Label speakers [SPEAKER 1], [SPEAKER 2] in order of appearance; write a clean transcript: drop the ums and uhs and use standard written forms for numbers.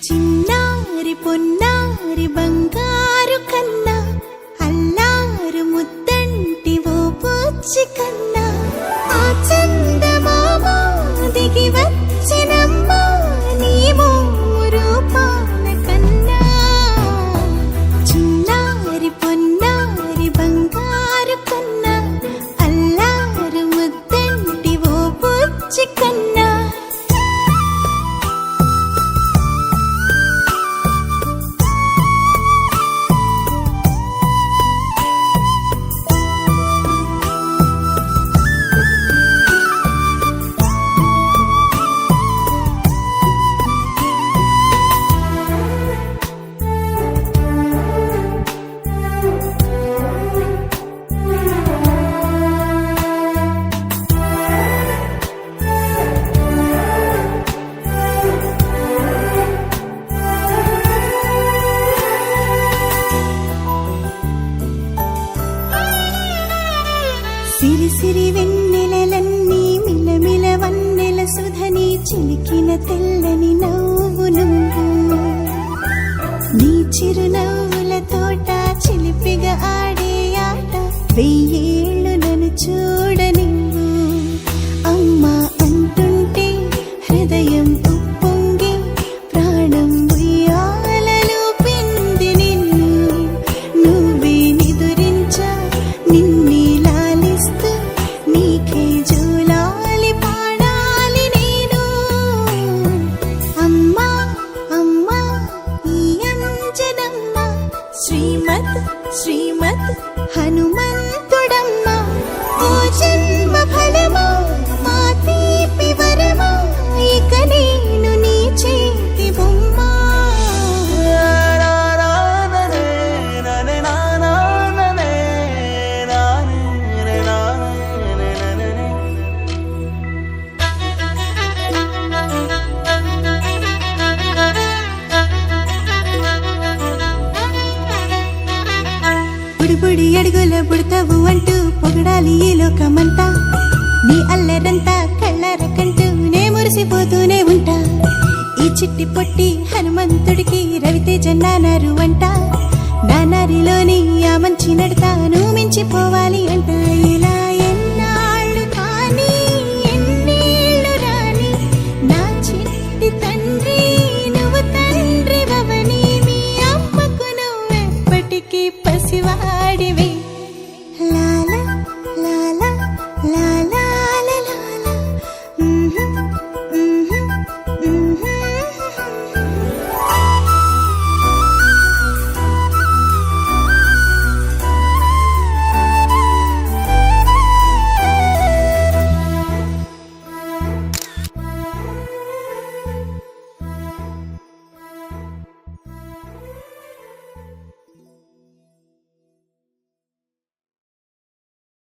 [SPEAKER 1] చిన్నారి పొన్నారి బంగారు కన్నా అల్లారు ముద్దంటి ఓ పుచ్చి కన్నా ఆ చందమామ దిగి వచ్చినమ్మ నీ రూపాల కన్నా చిన్నారి పొన్నారి బంగారు కన్నా అల్లారు ముద్దంటి ఓ పుచ్చి కన్నా సిరి సిరి వెన్నెలలన్నీ మిలమిల వన్నెల సుధని చిలికిన తెల్లని నవ్వు నువ్వు నీ చిరునవ్వుల తోట చిలిపిగా ఆడే ఆట వెయ్యేళ్ళు నన్ను చూడనివ్వు అమ్మా అంటుంటే హృదయం ఉప్పొంగి ప్రాణం ఉయ్యాలలో పిండి నిన్ను నువ్వే నిదురించా నిన్నే నీకే జూలాలి పాడాలి నేను అమ్మా అమ్మా ఈ అంజనమ్మ శ్రీమత్ శ్రీమత్ హనుమంతుడమ్మ ఓ జన్మ ఫలమా మా తీపి వరమా ఇక నేను నీ చేతి బొమ్మ బుడి అడుగుల బుడతావు అంటూ పొగడాలి ఈ లోకమంతా నీ అల్లరంతా కళ్ళారకంటూ నే మురిసిపోతూనే ఉంటా ఈ చిట్టి పొట్టి హనుమంతుడికి రవితేజ నానారు అంట నానారిలోని ఆ మంచి నడతాను మించిపోవాలి అంట